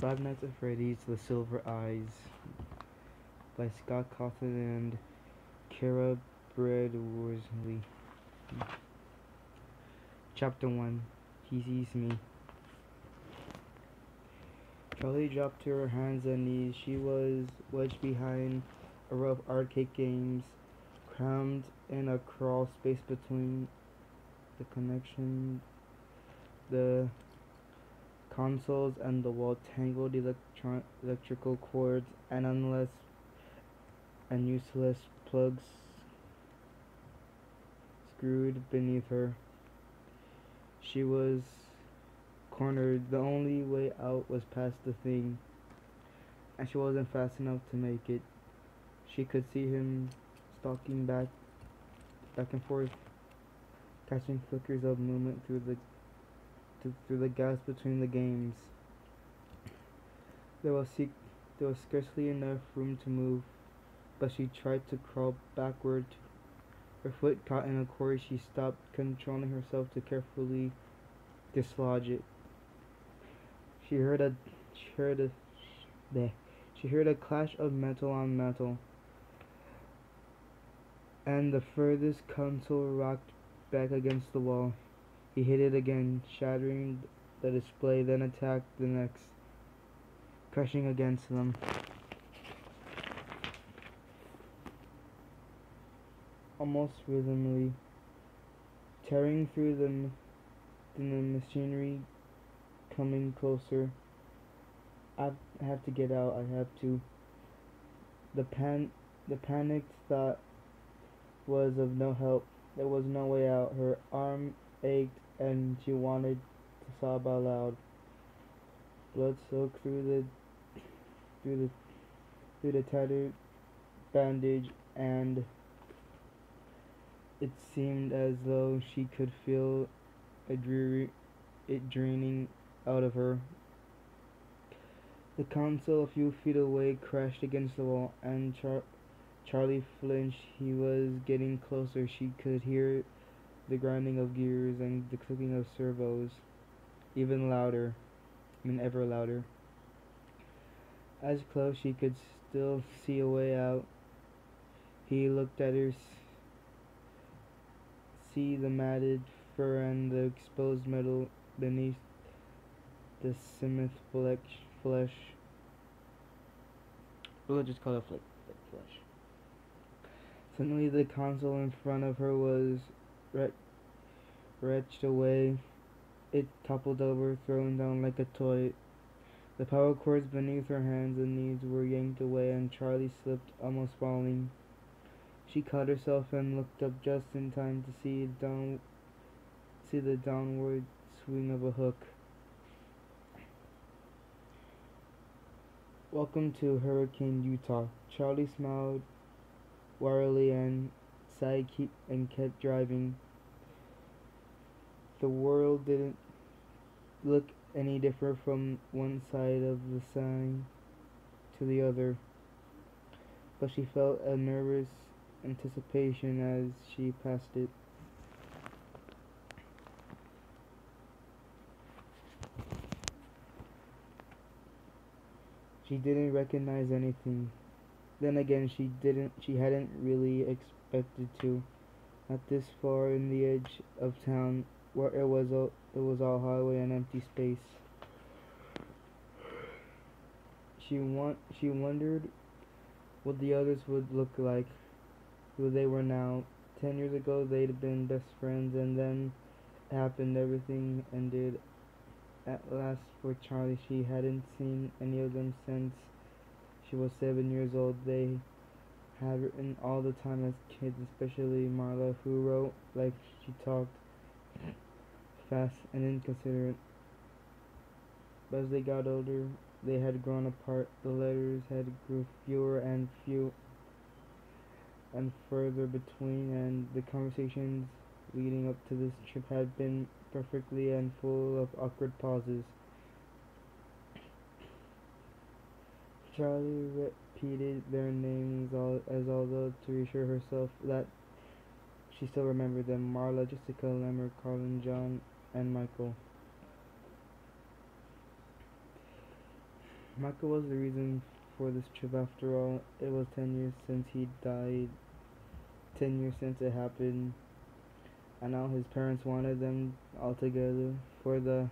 Five Nights at Freddy's The Silver Eyes by Scott Cawthon and Kara Worsley. Chapter 1. He Sees Me. Charlie dropped to her hands and knees. She was wedged behind a row of arcade games, crammed in a crawl space between the consoles and the wall, tangled electrical cords and endless and useless plugs screwed beneath her. She was cornered. The only way out was past the thing, and she wasn't fast enough to make it. She could see him stalking back and forth, catching flickers of movement through the gaps between the games. There was scarcely enough room to move, but she tried to crawl backward. Her foot caught in a cord. She stopped, controlling herself to carefully dislodge it. She heard a clash of metal on metal, and the furthest console rocked back against the wall. He hit it again, shattering the display, then attacked the next, crashing against them. Almost rhythmically, tearing through the machinery, coming closer. I have to get out. I have to. The panicked thought was of no help. There was no way out. Her arm ached and she wanted to sob out loud. Blood soaked through the tattered bandage, and it seemed as though she could feel it draining out of her. The console a few feet away crashed against the wall, and Charlie flinched. He was getting closer. She could hear the grinding of gears and the clicking of servos, ever louder. As close, she could still see a way out. He looked at her, see the matted fur and the exposed metal beneath the cement flesh. We'll just call it flesh. Suddenly, the console in front of her was wrenched away. It toppled over, thrown down like a toy. The power cords beneath her hands and knees were yanked away, and Charlie slipped, almost falling. She caught herself and looked up just in time to see the downward swing of a hook. Welcome to Hurricane, Utah. Charlie smiled wearily and sighed and kept driving. The world didn't look any different from one side of the sign to the other, but she felt a nervous anticipation as she passed it. She didn't recognize anything. Then again, she hadn't really expected to. Not this far in the edge of town, where it was all highway and empty space. She wondered what the others would look like, who they were now. 10 years ago, they'd been best friends, and then it happened. Everything ended at last for Charlie. She hadn't seen any of them since she was 7 years old. They had written all the time as kids, especially Marla, who wrote like she talked, fast and inconsiderate. But as they got older, they had grown apart. The letters had grew fewer and further between, and the conversations leading up to this trip had been perfectly and full of awkward pauses. Charlie repeated their names as although to reassure herself that she still remembered them: Marla, Jessica, Lemmer, Colin, John, and Michael. Michael was the reason for this trip after all. It was 10 years since he died. 10 years since it happened. And now his parents wanted them all together for the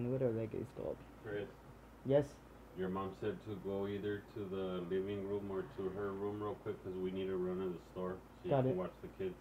whatever that guy's called. Chris, Yes? your mom said to go either to the living room or to her room real quick because we need to run to the store so you Got can it. watch the kids.